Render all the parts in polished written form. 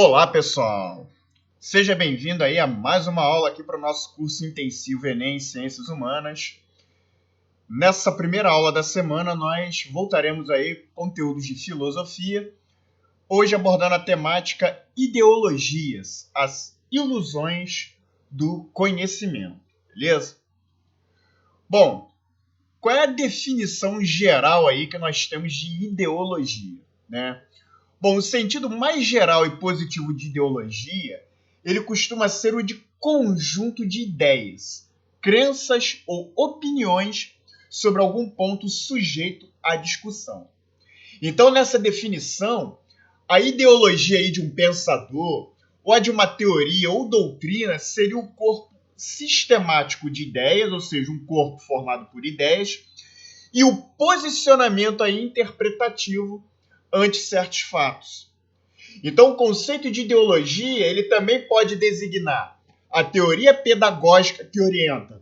Olá, pessoal! Seja bem-vindo aí a mais uma aula aqui para o nosso curso intensivo Enem em Ciências Humanas. Nessa primeira aula da semana, nós voltaremos aí com conteúdos de filosofia, hoje abordando a temática ideologias, as ilusões do conhecimento, beleza? Bom, qual é a definição geral aí que nós temos de ideologia, né? Bom, o sentido mais geral e positivo de ideologia, ele costuma ser o de conjunto de ideias, crenças ou opiniões sobre algum ponto sujeito à discussão. Então, nessa definição, a ideologia aí de um pensador, ou a de uma teoria ou doutrina, seria um corpo sistemático de ideias, ou seja, um corpo formado por ideias, e o posicionamento aí interpretativo ante certos fatos. Então, o conceito de ideologia, ele também pode designar a teoria pedagógica que orienta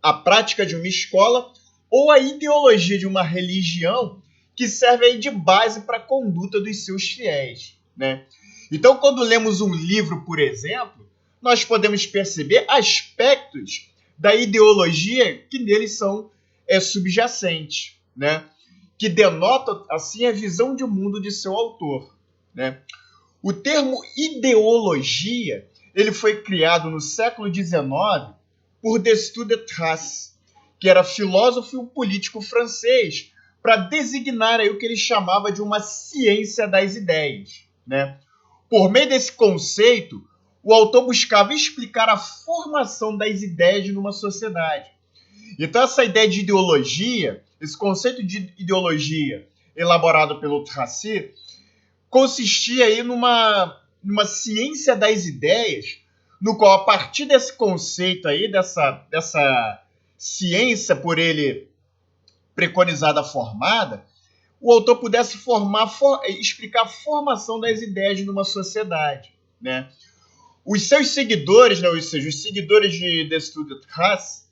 a prática de uma escola ou a ideologia de uma religião que serve aí de base para a conduta dos seus fiéis, né? Então, quando lemos um livro, por exemplo, nós podemos perceber aspectos da ideologia que neles são subjacentes, né? Que denota, assim, a visão de mundo de seu autor, né? O termo ideologia, ele foi criado no século XIX por Destutt-Haas, que era filósofo e político francês, para designar aí o que ele chamava de uma ciência das ideias, né? Por meio desse conceito, o autor buscava explicar a formação das ideias numa sociedade. Então, essa ideia de ideologia, esse conceito de ideologia elaborado pelo Tracy, consistia aí numa ciência das ideias, no qual, a partir desse conceito aí, dessa ciência por ele preconizada, formada, o autor pudesse explicar a formação das ideias numa sociedade, né? Os seus seguidores, né, ou seja, os seguidores de Destutt-Haas,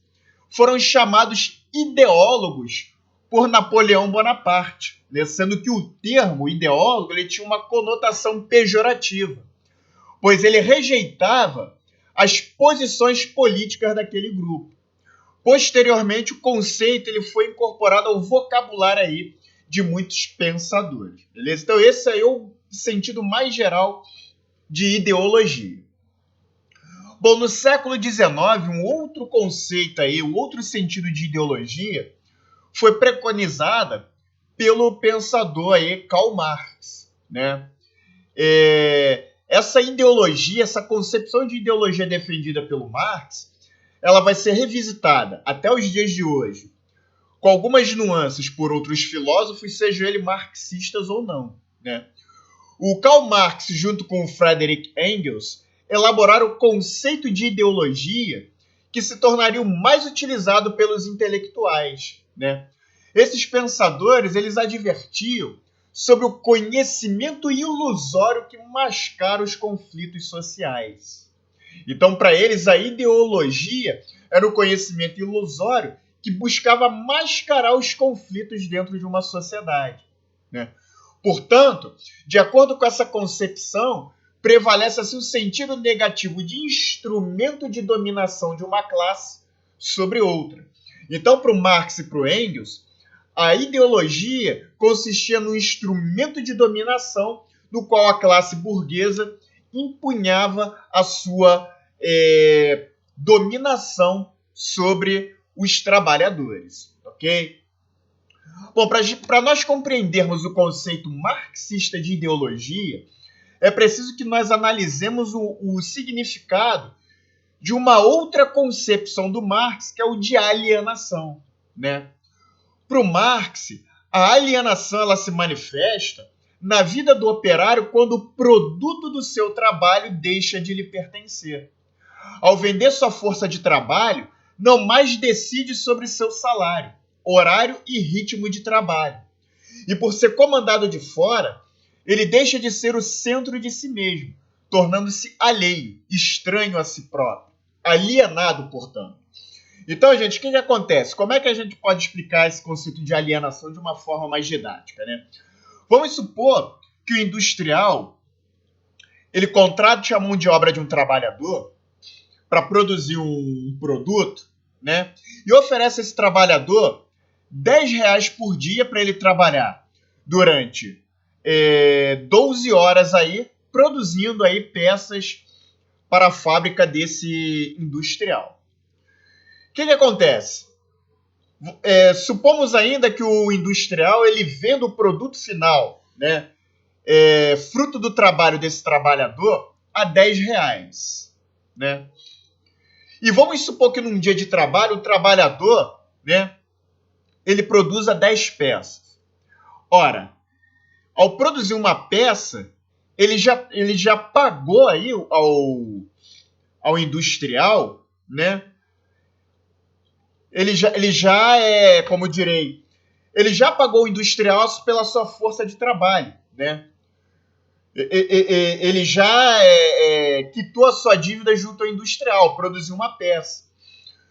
foram chamados ideólogos por Napoleão Bonaparte, né? Sendo que o termo ideólogo ele tinha uma conotação pejorativa, pois ele rejeitava as posições políticas daquele grupo. Posteriormente, o conceito ele foi incorporado ao vocabulário aí de muitos pensadores, beleza? Então, esse aí é o sentido mais geral de ideologia. Bom, no século XIX, um outro conceito aí, um outro sentido de ideologia foi preconizada pelo pensador aí Karl Marx, né? Essa ideologia, essa concepção de ideologia defendida pelo Marx, ela vai ser revisitada até os dias de hoje, com algumas nuances por outros filósofos, sejam eles marxistas ou não, né? O Karl Marx, junto com o Friedrich Engels, elaboraram o conceito de ideologia que se tornaria o mais utilizado pelos intelectuais, né? Esses pensadores, eles advertiam sobre o conhecimento ilusório que mascara os conflitos sociais. Então, para eles, a ideologia era o conhecimento ilusório que buscava mascarar os conflitos dentro de uma sociedade, né? Portanto, de acordo com essa concepção, prevalece assim, o sentido negativo de instrumento de dominação de uma classe sobre outra. Então, para o Marx e para o Engels, a ideologia consistia no instrumento de dominação no qual a classe burguesa empunhava a sua dominação sobre os trabalhadores, ok? Bom, para nós compreendermos o conceito marxista de ideologia, é preciso que nós analisemos o significado de uma outra concepção do Marx, que é o de alienação, né? Para o Marx, a alienação ela se manifesta na vida do operário quando o produto do seu trabalho deixa de lhe pertencer. Ao vender sua força de trabalho, não mais decide sobre seu salário, horário e ritmo de trabalho. E por ser comandado de fora, ele deixa de ser o centro de si mesmo, tornando-se alheio, estranho a si próprio, alienado, portanto. Então, gente, o que acontece? Como é que a gente pode explicar esse conceito de alienação de uma forma mais didática, né? Vamos supor que o industrial ele contrata a mão de obra de um trabalhador para produzir um produto, né? E oferece a esse trabalhador R$ 10 por dia para ele trabalhar durante 12 horas aí, produzindo aí peças para a fábrica desse industrial. O que acontece? Supomos ainda que o industrial ele venda o produto final, né, fruto do trabalho desse trabalhador, a R$ 10. Né? E vamos supor que num dia de trabalho, o trabalhador, né, ele produza 10 peças. Ora, ao produzir uma peça, ele já pagou aí ao industrial, né? Ele já como eu direi, ele já pagou o industrial pela sua força de trabalho, né? Ele já quitou a sua dívida junto ao industrial, produziu uma peça.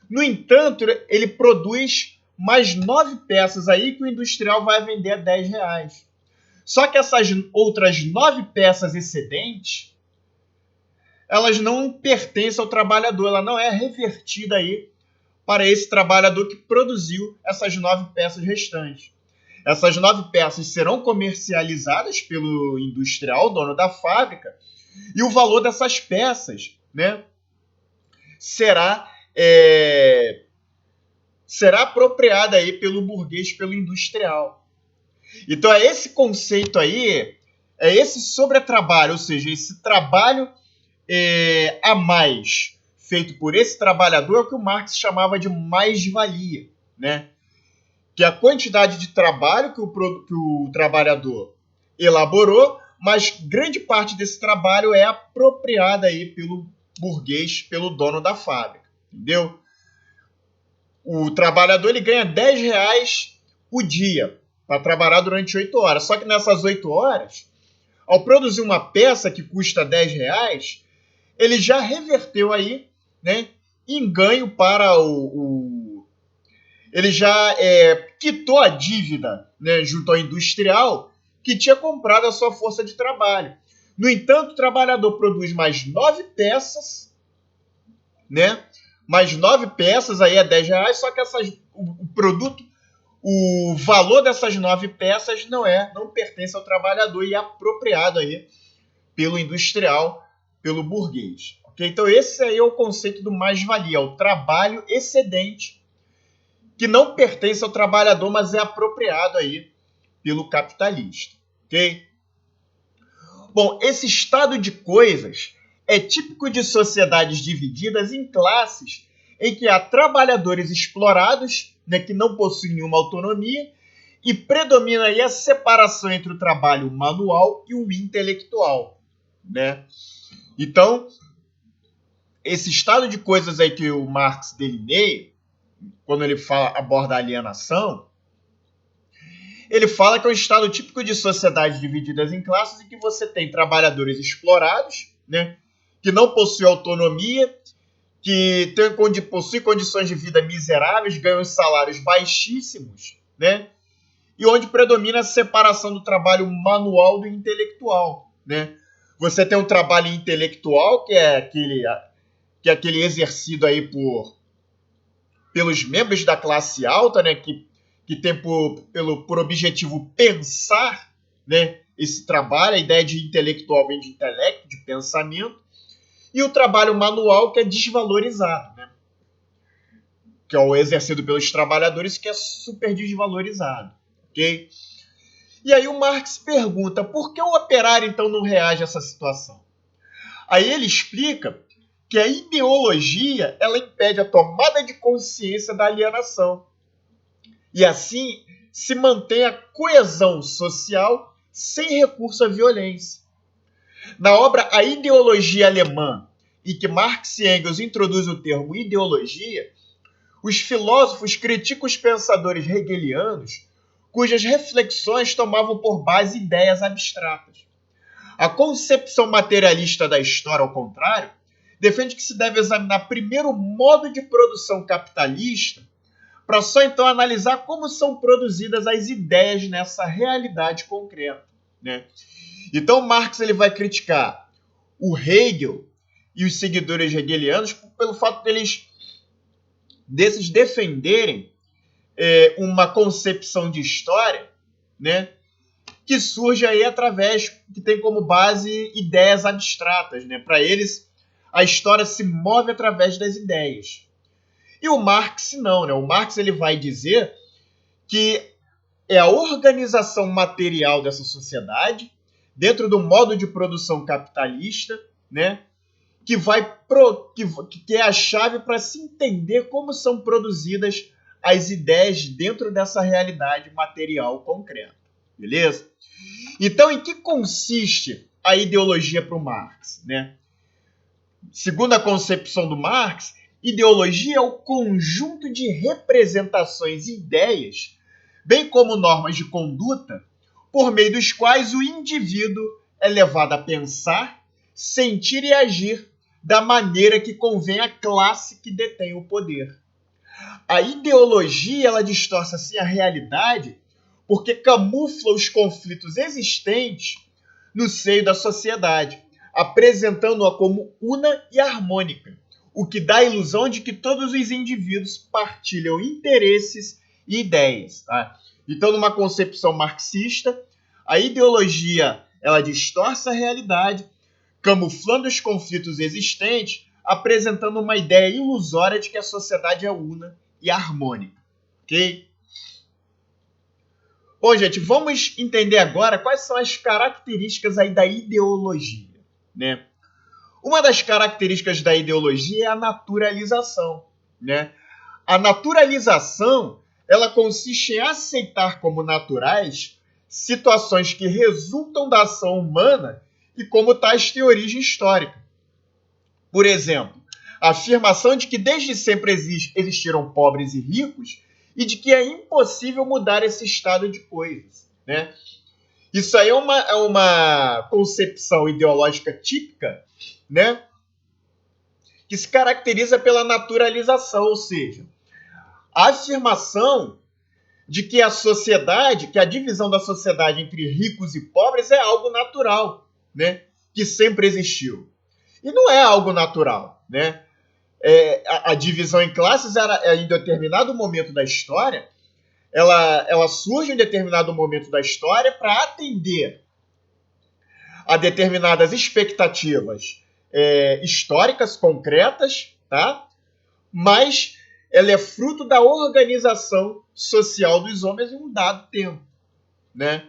No entanto, ele produz mais 9 peças aí que o industrial vai vender a R$ 10. Só que essas outras 9 peças excedentes, elas não pertencem ao trabalhador, ela não é revertida aí para esse trabalhador que produziu essas 9 peças restantes. Essas 9 peças serão comercializadas pelo industrial, dono da fábrica, e o valor dessas peças, né, será apropriado aí pelo burguês, pelo industrial. Então é esse conceito aí, é esse sobretrabalho, ou seja, esse trabalho a mais feito por esse trabalhador é o que o Marx chamava de mais-valia, né? Que é a quantidade de trabalho que o trabalhador elaborou, mas grande parte desse trabalho é apropriada aí pelo burguês, pelo dono da fábrica, entendeu? O trabalhador ele ganha R$ 10 por dia para trabalhar durante 8 horas. Só que nessas 8 horas, ao produzir uma peça que custa R$ 10, ele já reverteu aí, né, em ganho para ele já quitou a dívida, né, junto ao industrial que tinha comprado a sua força de trabalho. No entanto, o trabalhador produz mais 9 peças, né? Mais 9 peças aí é R$ 10, só que o produto, o valor dessas 9 peças não pertence ao trabalhador e é apropriado aí pelo industrial, pelo burguês. Okay? Então esse aí é o conceito do mais-valia, o trabalho excedente que não pertence ao trabalhador, mas é apropriado aí pelo capitalista. Ok? Bom, esse estado de coisas é típico de sociedades divididas em classes em que há trabalhadores explorados, né, que não possuem nenhuma autonomia, e predomina aí a separação entre o trabalho manual e o intelectual. Né? Então, esse estado de coisas aí que o Marx delineia, quando ele aborda a alienação, ele fala que é um estado típico de sociedades divididas em classes em que você tem trabalhadores explorados, né, que não possuem autonomia, que possuem condições de vida miseráveis, ganham salários baixíssimos, né, e onde predomina a separação do trabalho manual do intelectual. Né. Você tem um trabalho intelectual, que é aquele exercido aí pelos membros da classe alta, né, que tem por objetivo pensar, né, esse trabalho, a ideia de intelectual vem de intelecto, de pensamento, e o trabalho manual que é desvalorizado, né, que é o exercido pelos trabalhadores que é super desvalorizado. Okay? E aí o Marx pergunta, por que o operário então não reage a essa situação? Aí ele explica que a ideologia ela impede a tomada de consciência da alienação. E assim se mantém a coesão social sem recurso à violência. Na obra A Ideologia Alemã, em que Marx e Engels introduzem o termo ideologia, os filósofos criticam os pensadores hegelianos cujas reflexões tomavam por base ideias abstratas. A concepção materialista da história, ao contrário, defende que se deve examinar primeiro o modo de produção capitalista para só então analisar como são produzidas as ideias nessa realidade concreta. Né? Então Marx ele vai criticar o Hegel e os seguidores hegelianos pelo fato desses defenderem uma concepção de história, né, que surge aí que tem como base ideias abstratas, né? Para eles, a história se move através das ideias. E o Marx não, né? O Marx ele vai dizer que é a organização material dessa sociedade, dentro do modo de produção capitalista, né, que é a chave para se entender como são produzidas as ideias dentro dessa realidade material concreta. Beleza? Então, em que consiste a ideologia para o Marx, né? Segundo a concepção do Marx, ideologia é o conjunto de representações e ideias, bem como normas de conduta, por meio dos quais o indivíduo é levado a pensar, sentir e agir da maneira que convém à classe que detém o poder. A ideologia ela distorce assim a realidade porque camufla os conflitos existentes no seio da sociedade, apresentando-a como una e harmônica, o que dá a ilusão de que todos os indivíduos partilham interesses e ideias. Tá? Então, numa concepção marxista, a ideologia ela distorce a realidade, camuflando os conflitos existentes, apresentando uma ideia ilusória de que a sociedade é una e harmônica. Ok? Bom, gente, vamos entender agora quais são as características aí da ideologia, né? Uma das características da ideologia é a naturalização, né? A naturalização, ela consiste em aceitar como naturais situações que resultam da ação humana e como tais têm origem histórica. Por exemplo, a afirmação de que desde sempre existiram pobres e ricos e de que é impossível mudar esse estado de coisas, né? Isso aí é uma concepção ideológica típica, né, que se caracteriza pela naturalização, ou seja, a afirmação de que a divisão da sociedade entre ricos e pobres é algo natural, né, que sempre existiu. E não é algo natural, né? A divisão em classes em determinado momento da história, ela surge em determinado momento da história para atender a determinadas expectativas históricas concretas, tá? Mas ela é fruto da organização social dos homens em um dado tempo, né?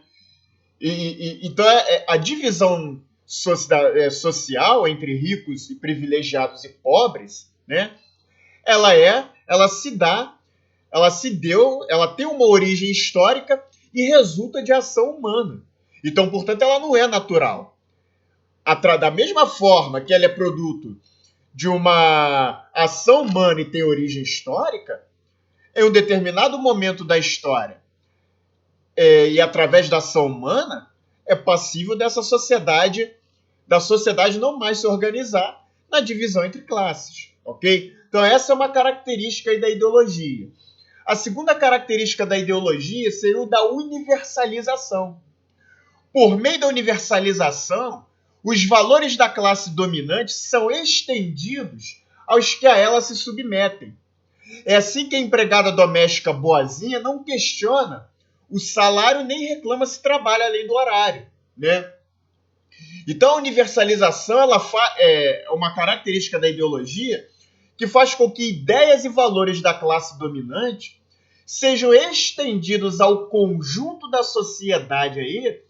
Então a divisão social entre ricos e privilegiados e pobres, né? Ela tem uma origem histórica e resulta de ação humana. Então, portanto, ela não é natural. Da mesma forma que ela é produto de uma ação humana e tem origem histórica, em um determinado momento da história e através da ação humana, é passível da sociedade não mais se organizar na divisão entre classes, ok? Então essa é uma característica aí da ideologia. A segunda característica da ideologia seria o da universalização. Por meio da universalização, os valores da classe dominante são estendidos aos que a ela se submetem. É assim que a empregada doméstica boazinha não questiona o salário nem reclama se trabalha além do horário, né? Então a universalização é uma característica da ideologia que faz com que ideias e valores da classe dominante sejam estendidos ao conjunto da sociedade aí,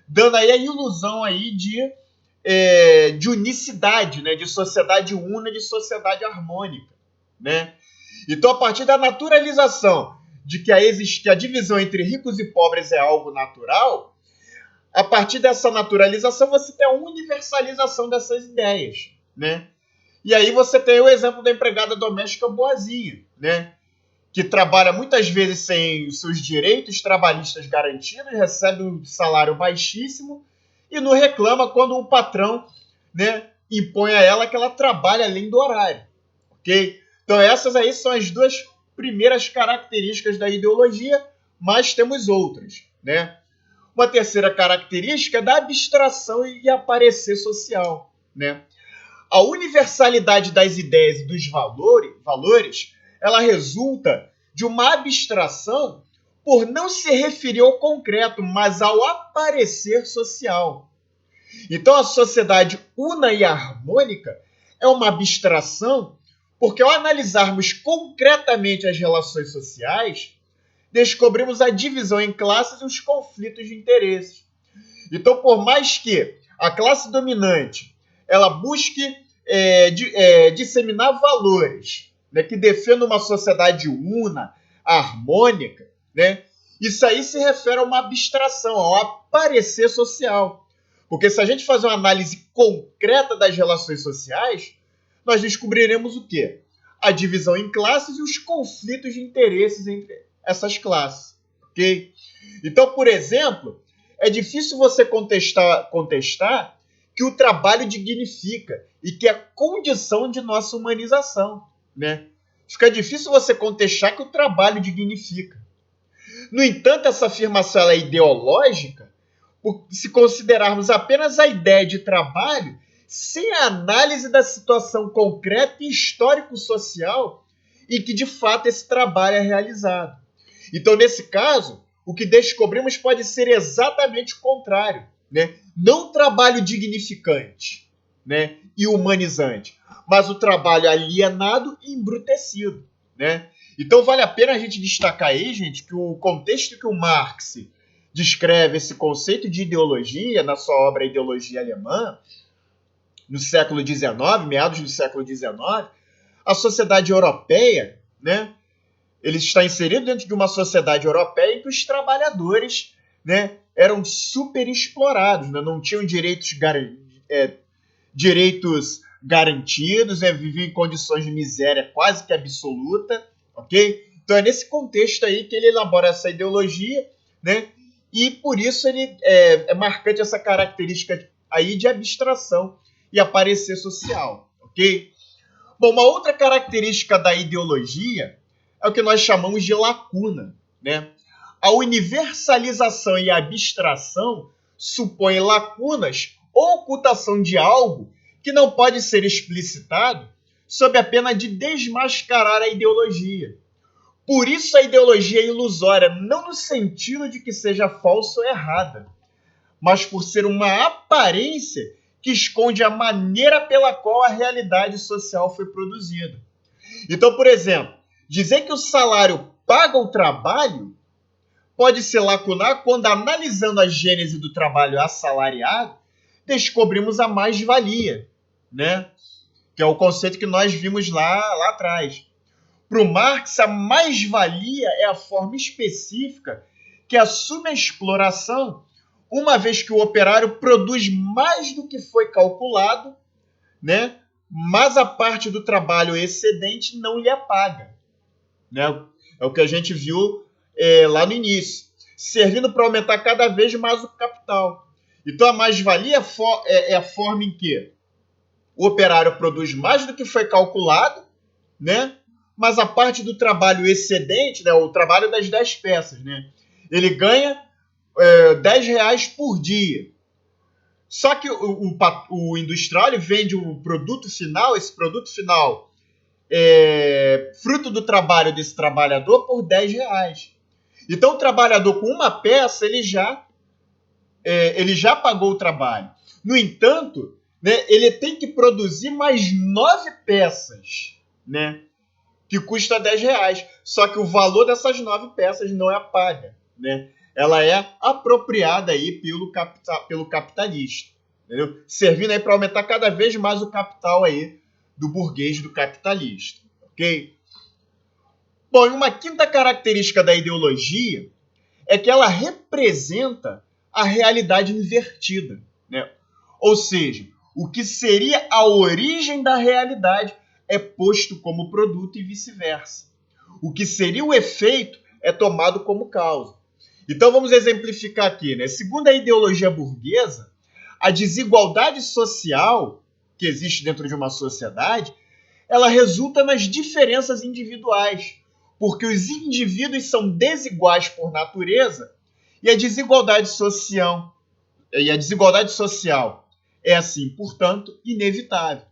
dando aí a ilusão aí de unicidade, né? De sociedade una, de sociedade harmônica, né? Então, a partir da naturalização de que a divisão entre ricos e pobres é algo natural, a partir dessa naturalização você tem a universalização dessas ideias, né? E aí você tem o exemplo da empregada doméstica boazinha, né? Que trabalha muitas vezes sem os seus direitos trabalhistas garantidos, recebe um salário baixíssimo e não reclama quando o patrão, né, impõe a ela que ela trabalhe além do horário, ok? Então essas aí são as duas primeiras características da ideologia, mas temos outras, né? Uma terceira característica é da abstração e aparecer social, né? A universalidade das ideias e dos valores, ela resulta de uma abstração por não se referir ao concreto, mas ao aparecer social. Então, a sociedade una e harmônica é uma abstração porque, ao analisarmos concretamente as relações sociais, descobrimos a divisão em classes e os conflitos de interesses. Então, por mais que a classe dominante ela busque disseminar valores, né, que defendam uma sociedade una, harmônica, né, isso aí se refere a uma abstração, ao aparecer social. Porque se a gente fazer uma análise concreta das relações sociais, nós descobriremos o quê? A divisão em classes e os conflitos de interesses entre essas classes. Okay? Então, por exemplo, é difícil você contestar que o trabalho dignifica e que é condição de nossa humanização. Né? Fica difícil você contestar que o trabalho dignifica. No entanto, essa afirmação ela é ideológica se considerarmos apenas a ideia de trabalho sem a análise da situação concreta e histórico-social em que, de fato, esse trabalho é realizado. Então, nesse caso, o que descobrimos pode ser exatamente o contrário, né? Não o trabalho dignificante, né, e humanizante, mas o trabalho alienado e embrutecido. Né? Então, vale a pena a gente destacar aí, gente, que o contexto que o Marx descreve esse conceito de ideologia na sua obra Ideologia Alemã, no século XIX, meados do século XIX, a sociedade europeia, né, ele está inserido dentro de uma sociedade europeia em que os trabalhadores, né, eram super explorados, né, não tinham direitos garantidos, né, viviam em condições de miséria quase que absoluta, ok? Então é nesse contexto aí que ele elabora essa ideologia, né, e por isso ele é marcante essa característica aí de abstração e aparecer social, ok? Bom, uma outra característica da ideologia é o que nós chamamos de lacuna, né? A universalização e a abstração supõem lacunas ou ocultação de algo que não pode ser explicitado sob a pena de desmascarar a ideologia. Por isso a ideologia é ilusória, não no sentido de que seja falsa ou errada, mas por ser uma aparência que esconde a maneira pela qual a realidade social foi produzida. Então, por exemplo, dizer que o salário paga o trabalho pode ser lacunar quando, analisando a gênese do trabalho assalariado, descobrimos a mais-valia, né? Que é o conceito que nós vimos lá atrás. Para o Marx, a mais-valia é a forma específica que assume a exploração, uma vez que o operário produz mais do que foi calculado, né? Mas a parte do trabalho excedente não lhe é paga. Né? É o que a gente viu lá no início, servindo para aumentar cada vez mais o capital. Então a mais-valia é a forma em que o operário produz mais do que foi calculado, né? Mas a parte do trabalho excedente, né, o trabalho das 10 peças, né, ele ganha R$10 por dia. Só que o industrial ele vende o produto final, esse produto final fruto do trabalho desse trabalhador por R$10. Então o trabalhador com uma peça ele já pagou o trabalho. No entanto, né, ele tem que produzir mais 9 peças, né, que custa R$10. Só que o valor dessas 9 peças não é paga, né? Ela é apropriada aí pelo capitalista, entendeu? Servindo aí para aumentar cada vez mais o capital aí do burguês, do capitalista, ok? Bom, e uma quinta característica da ideologia é que ela representa a realidade invertida, né? Ou seja, o que seria a origem da realidade é posto como produto e vice-versa. O que seria o efeito é tomado como causa. Então vamos exemplificar aqui, né? Segundo a ideologia burguesa, a desigualdade social que existe dentro de uma sociedade, ela resulta nas diferenças individuais, porque os indivíduos são desiguais por natureza e a desigualdade social é assim, portanto, inevitável.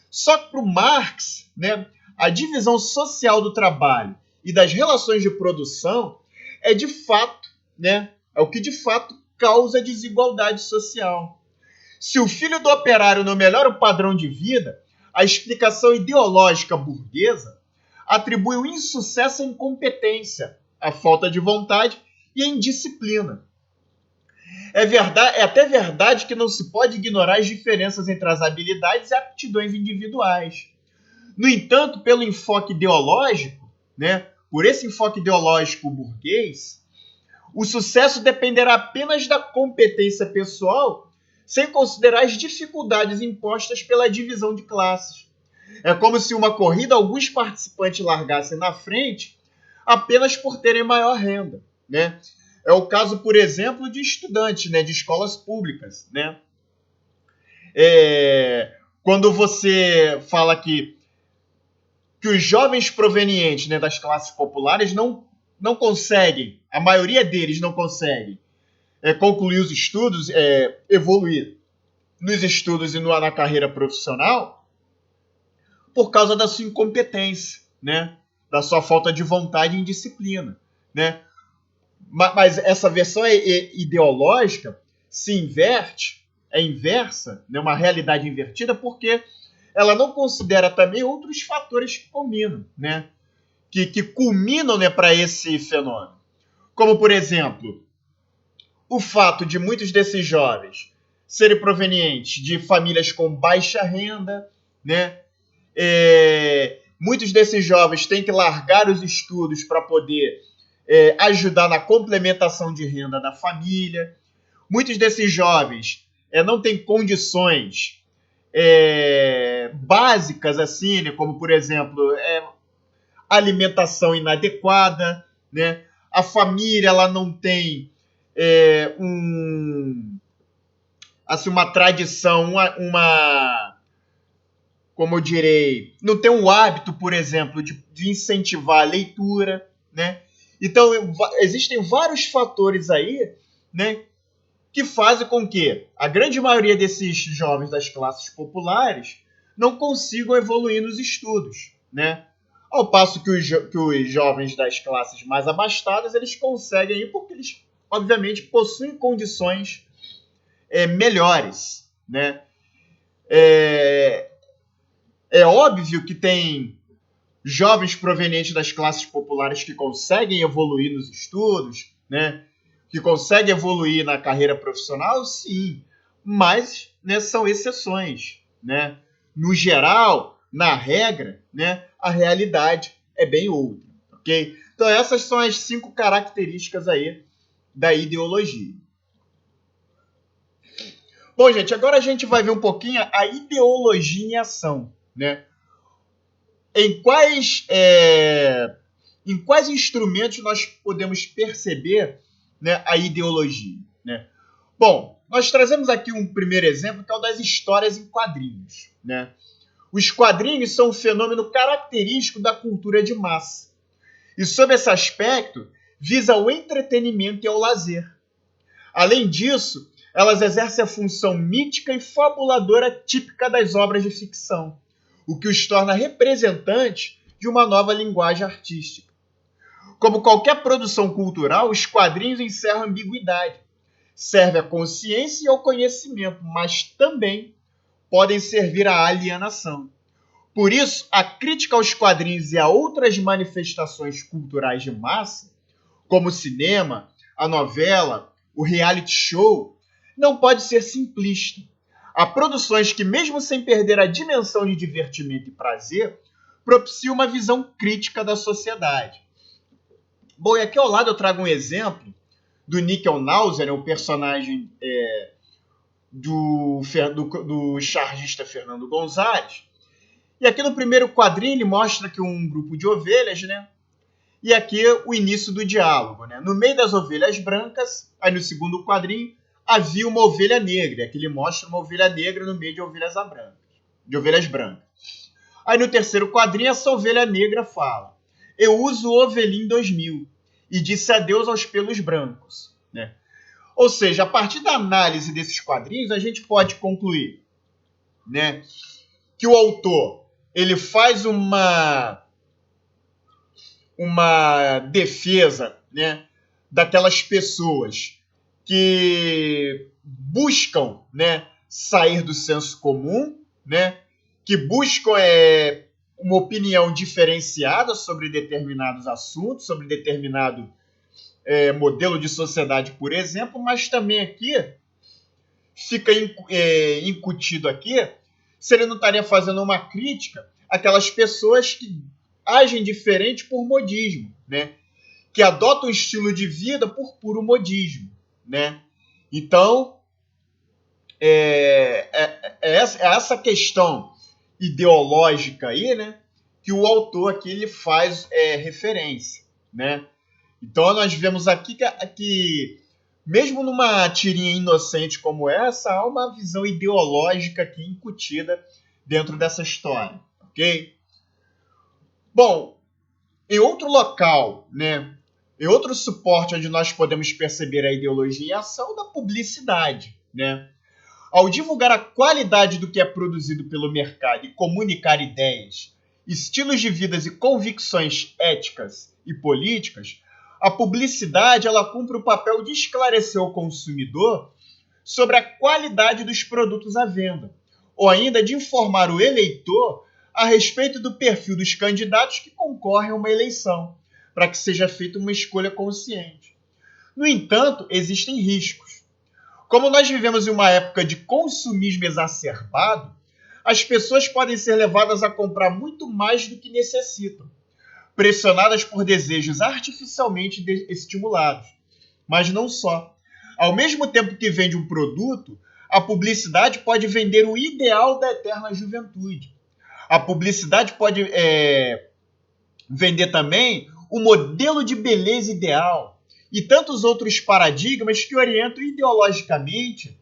Só que para o Marx, né, a divisão social do trabalho e das relações de produção é de fato, né, é o que de fato causa desigualdade social. Se o filho do operário não melhora o padrão de vida, a explicação ideológica burguesa atribui o insucesso à incompetência, à falta de vontade e à indisciplina. É até verdade que não se pode ignorar as diferenças entre as habilidades e aptidões individuais. No entanto, pelo enfoque ideológico, né, por esse enfoque ideológico burguês, o sucesso dependerá apenas da competência pessoal, sem considerar as dificuldades impostas pela divisão de classes. É como se uma corrida alguns participantes largassem na frente apenas por terem maior renda, né? É o caso, por exemplo, de estudantes, né, de escolas públicas, né? Quando você fala que os jovens provenientes, né, das classes populares não conseguem, a maioria deles não consegue concluir os estudos, evoluir nos estudos e na carreira profissional, por causa da sua incompetência, né, da sua falta de vontade e indisciplina, né? Mas essa versão ideológica se inverte, é inversa, né, uma realidade invertida, porque ela não considera também outros fatores que culminam, né, que culminam, né, para esse fenômeno. Como, por exemplo, o fato de muitos desses jovens serem provenientes de famílias com baixa renda, né? Muitos desses jovens têm que largar os estudos para poder ajudar na complementação de renda da família. Muitos desses jovens não têm condições básicas, assim, né? Como, por exemplo, alimentação inadequada, né? A família ela não tem uma tradição, como eu direi, não tem um hábito, por exemplo, de incentivar a leitura, né? Então, existem vários fatores aí, né, que fazem com que a grande maioria desses jovens das classes populares não consigam evoluir nos estudos, né? Ao passo que os jovens das classes mais abastadas, eles conseguem ir porque eles, obviamente, possuem condições melhores, né? É óbvio que tem jovens provenientes das classes populares que conseguem evoluir nos estudos, né? Que conseguem evoluir na carreira profissional, sim, mas, né, são exceções, né? No geral, na regra, né, a realidade é bem outra, ok? Então essas são as 5 características aí da ideologia. Bom, gente, agora a gente vai ver um pouquinho a ideologia em ação, né? Em quais instrumentos nós podemos perceber, né, a ideologia, né? Bom, nós trazemos aqui um primeiro exemplo, que é o das histórias em quadrinhos, né? Os quadrinhos são um fenômeno característico da cultura de massa. E, sob esse aspecto, visa o entretenimento e o lazer. Além disso, elas exercem a função mítica e fabuladora típica das obras de ficção, o que os torna representantes de uma nova linguagem artística. Como qualquer produção cultural, os quadrinhos encerram a ambiguidade. Serve à consciência e ao conhecimento, mas também podem servir à alienação. Por isso, a crítica aos quadrinhos e a outras manifestações culturais de massa, como o cinema, a novela, o reality show, não pode ser simplista. Há produções que, mesmo sem perder a dimensão de divertimento e prazer, propiciam uma visão crítica da sociedade. Bom, e aqui ao lado eu trago um exemplo do Nickel Nauser, o personagem do chargista Fernando Gonzalez. E aqui no primeiro quadrinho ele mostra que um grupo de ovelhas, né? E aqui o início do diálogo, né? No meio das ovelhas brancas, aí no segundo quadrinho, havia uma ovelha negra. Aqui ele mostra uma ovelha negra no meio de ovelhas brancas. Aí no terceiro quadrinho, essa ovelha negra fala: eu uso o Ovelin 2000 e disse adeus aos pelos brancos, né? Ou seja, a partir da análise desses quadrinhos, a gente pode concluir, né, que o autor ele faz uma defesa, né, daquelas pessoas que buscam, né, sair do senso comum, né, que buscam uma opinião diferenciada sobre determinados assuntos, sobre determinado modelo de sociedade, por exemplo, mas também aqui fica incutido aqui se ele não estaria fazendo uma crítica àquelas pessoas que agem diferente por modismo, né? Que adotam um estilo de vida por puro modismo, né? Então, essa questão ideológica aí, né? Que o autor aqui ele faz referência, né? Então, nós vemos aqui que mesmo numa tirinha inocente como essa, há uma visão ideológica aqui incutida dentro dessa história, ok? Bom, em outro local, né, em outro suporte onde nós podemos perceber a ideologia em ação, da publicidade, né? Ao divulgar a qualidade do que é produzido pelo mercado e comunicar ideias, estilos de vida e convicções éticas e políticas, a publicidade ela cumpre o papel de esclarecer o consumidor sobre a qualidade dos produtos à venda, ou ainda de informar o eleitor a respeito do perfil dos candidatos que concorrem a uma eleição, para que seja feita uma escolha consciente. No entanto, existem riscos. Como nós vivemos em uma época de consumismo exacerbado, as pessoas podem ser levadas a comprar muito mais do que necessitam, pressionadas por desejos artificialmente estimulados. Mas não só. Ao mesmo tempo que vende um produto, a publicidade pode vender o ideal da eterna juventude. A publicidade pode vender também o modelo de beleza ideal e tantos outros paradigmas que orientam ideologicamente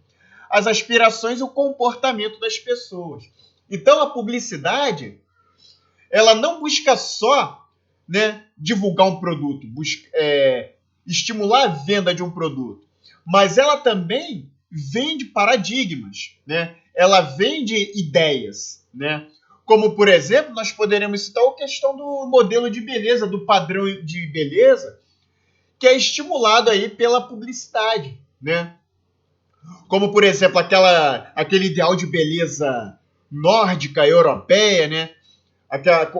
as aspirações e o comportamento das pessoas. Então, a publicidade ela não busca só, né, divulgar um produto, estimular a venda de um produto, mas ela também vende paradigmas, né? Ela vende ideias, né? Como, por exemplo, nós poderemos citar a questão do modelo de beleza, do padrão de beleza, que é estimulado aí pela publicidade, né? Como, por exemplo, aquele ideal de beleza nórdica, europeia, né?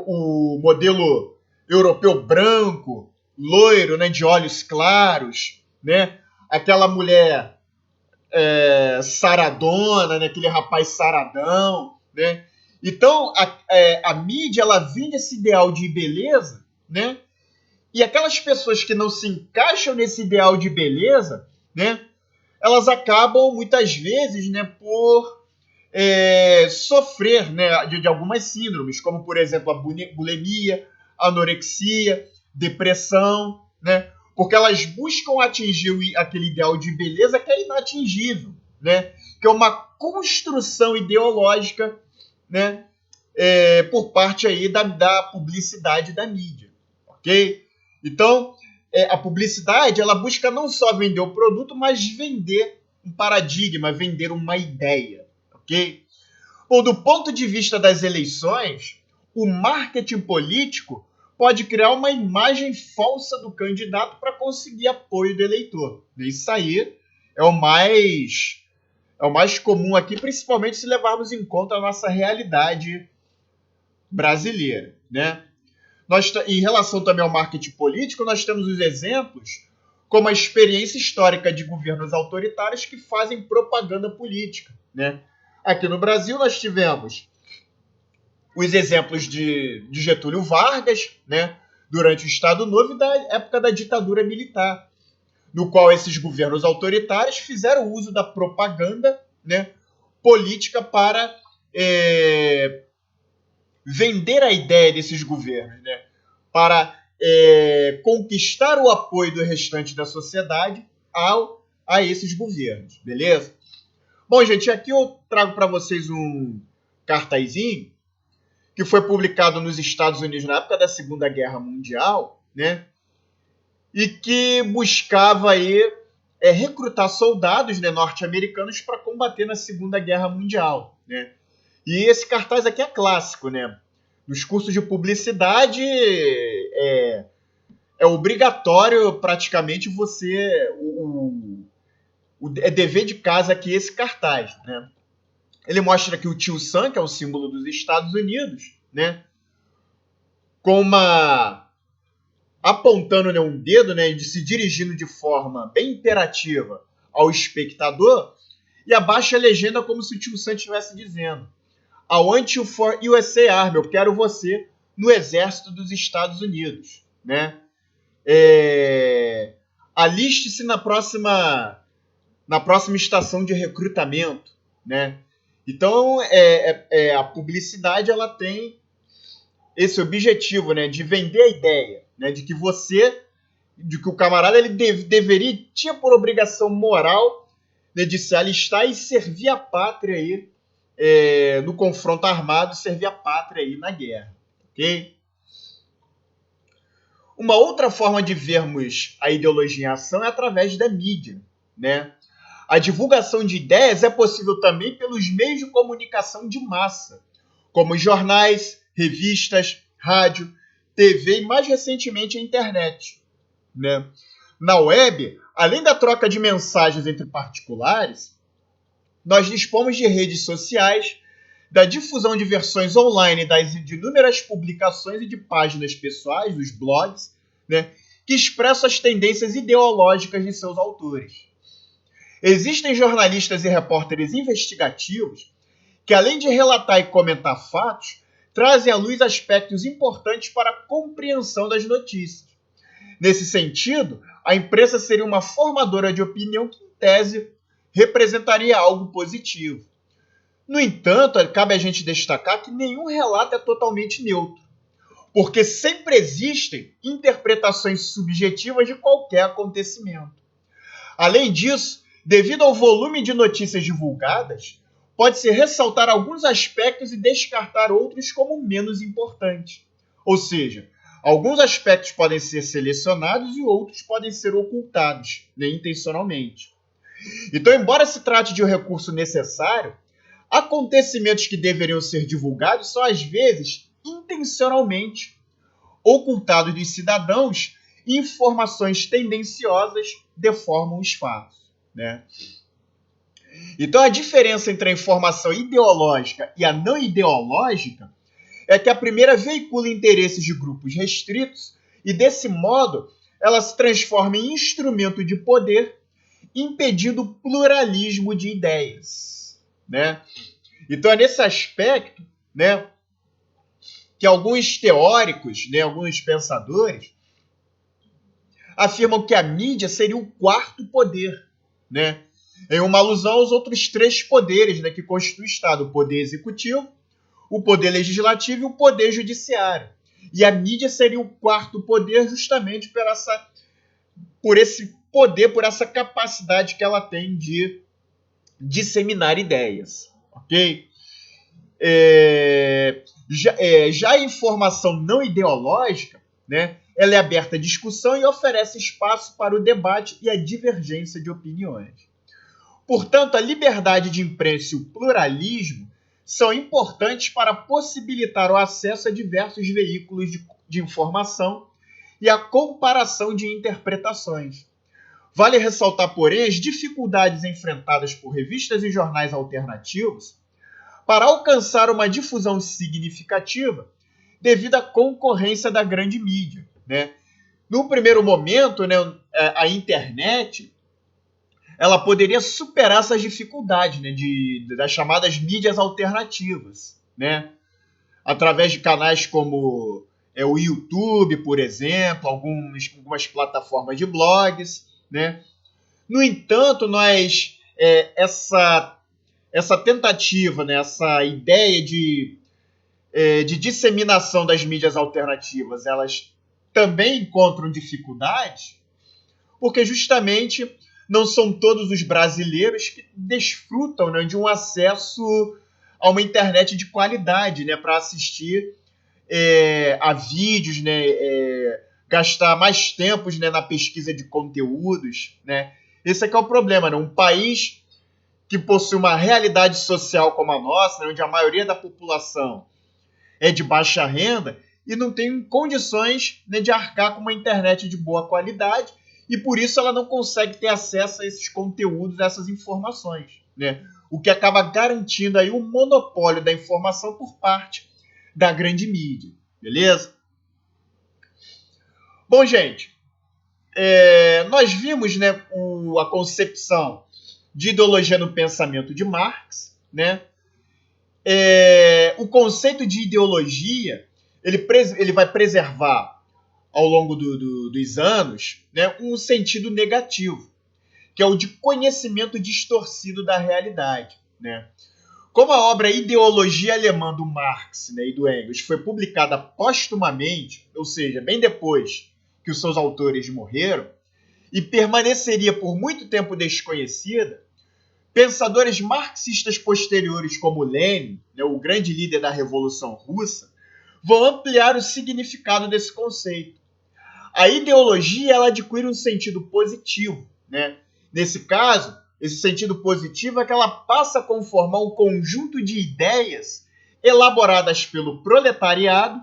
O modelo europeu branco, loiro, né, de olhos claros, né? Aquela mulher saradona, né? Aquele rapaz saradão, né? Então, a mídia, ela vende esse ideal de beleza, né? E aquelas pessoas que não se encaixam nesse ideal de beleza, né? Elas acabam, muitas vezes, né, por sofrer, né, de algumas síndromes, como, por exemplo, a bulimia, anorexia, depressão, né? Porque elas buscam atingir aquele ideal de beleza que é inatingível, né? Que é uma construção ideológica, né, por parte aí da publicidade da mídia, ok? Então, a publicidade ela busca não só vender o produto, mas vender um paradigma, vender uma ideia, ok? Bom, do ponto de vista das eleições, o marketing político pode criar uma imagem falsa do candidato para conseguir apoio do eleitor. Isso aí é o mais comum aqui, principalmente se levarmos em conta a nossa realidade brasileira, né? Em relação também ao marketing político, nós temos os exemplos como a experiência histórica de governos autoritários que fazem propaganda política, né? Aqui no Brasil nós tivemos os exemplos de Getúlio Vargas, né, durante o Estado Novo e da época da ditadura militar, no qual esses governos autoritários fizeram uso da propaganda, né, política para vender a ideia desses governos, né, para conquistar o apoio do restante da sociedade a esses governos, beleza? Bom, gente, aqui eu trago para vocês um cartazinho que foi publicado nos Estados Unidos na época da Segunda Guerra Mundial, né? E que buscava aí recrutar soldados, né, norte-americanos para combater na Segunda Guerra Mundial, né? E esse cartaz aqui é clássico, né? Nos cursos de publicidade é obrigatório praticamente você é dever de casa aqui esse cartaz, né? Ele mostra aqui o tio Sam, que é o símbolo dos Estados Unidos, né? Com apontando, né, um dedo, né, de se dirigindo de forma bem imperativa ao espectador, e abaixo a legenda como se o tio Sam estivesse dizendo: I want you for USA Army, eu quero você no exército dos Estados Unidos, né? Aliste-se na próxima estação de recrutamento, né? Então, a publicidade ela tem esse objetivo, né, de vender a ideia, né, de que o camarada ele tinha por obrigação moral, né, de se alistar e servir a pátria aí, no confronto armado, servir a pátria aí na guerra, ok? Uma outra forma de vermos a ideologia em ação é através da mídia, né? A divulgação de ideias é possível também pelos meios de comunicação de massa, como jornais, revistas, rádio, TV e, mais recentemente, a internet, né? Na web, além da troca de mensagens entre particulares, nós dispomos de redes sociais, da difusão de versões online de inúmeras publicações e de páginas pessoais, dos blogs, né, que expressam as tendências ideológicas de seus autores. Existem jornalistas e repórteres investigativos que, além de relatar e comentar fatos, trazem à luz aspectos importantes para a compreensão das notícias. Nesse sentido, a imprensa seria uma formadora de opinião que, em tese, representaria algo positivo. No entanto, cabe a gente destacar que nenhum relato é totalmente neutro, porque sempre existem interpretações subjetivas de qualquer acontecimento. Além disso, devido ao volume de notícias divulgadas, pode-se ressaltar alguns aspectos e descartar outros como menos importantes. Ou seja, alguns aspectos podem ser selecionados e outros podem ser ocultados, né, intencionalmente. Então, embora se trate de um recurso necessário, acontecimentos que deveriam ser divulgados são, às vezes, intencionalmente ocultados dos cidadãos e informações tendenciosas deformam os fatos, né? Então, a diferença entre a informação ideológica e a não ideológica é que a primeira veicula interesses de grupos restritos e, desse modo, ela se transforma em instrumento de poder, impedindo o pluralismo de ideias, né? Então, é nesse aspecto, né, que alguns teóricos, né, alguns pensadores, afirmam que a mídia seria o quarto poder, né, em uma alusão aos outros três poderes, né, que constituem o Estado: o poder executivo, o poder legislativo e o poder judiciário. E a mídia seria o quarto poder justamente por esse poder, por essa capacidade que ela tem de disseminar ideias, ok? Já a informação não ideológica, né, ela é aberta à discussão e oferece espaço para o debate e a divergência de opiniões. Portanto, a liberdade de imprensa e o pluralismo são importantes para possibilitar o acesso a diversos veículos de informação e a comparação de interpretações. Vale ressaltar, porém, as dificuldades enfrentadas por revistas e jornais alternativos para alcançar uma difusão significativa devido à concorrência da grande mídia, né? No primeiro momento, né, a internet ela poderia superar essas dificuldades, né, das chamadas mídias alternativas, né? Através de canais como o YouTube, por exemplo, algumas plataformas de blogs, né? No entanto, essa tentativa, né, essa ideia de disseminação das mídias alternativas, elas também encontram dificuldades, porque justamente não são todos os brasileiros que desfrutam, né, de um acesso a uma internet de qualidade, né, para assistir a vídeos, né, gastar mais tempo, né, na pesquisa de conteúdos, né, Esse é que é o problema, né? Um país que possui uma realidade social como a nossa, né? Onde a maioria da população é de baixa renda e não tem condições, né, de arcar com uma internet de boa qualidade e por isso ela não consegue ter acesso a esses conteúdos, a essas informações, né? O que acaba garantindo aí o monopólio da informação por parte da grande mídia, beleza? Bom, gente, nós vimos, né, a concepção de ideologia no pensamento de Marx, né? O conceito de ideologia ele vai preservar ao longo dos anos, né, um sentido negativo, que é o de conhecimento distorcido da realidade, né? Como a obra Ideologia Alemã do Marx, né, e do Engels foi publicada póstumamente, ou seja, bem depois que os seus autores morreram, e permaneceria por muito tempo desconhecida, pensadores marxistas posteriores como Lenin, né, o grande líder da Revolução Russa, vão ampliar o significado desse conceito. A ideologia ela adquire um sentido positivo, né? Nesse caso, esse sentido positivo é que ela passa a conformar um conjunto de ideias elaboradas pelo proletariado,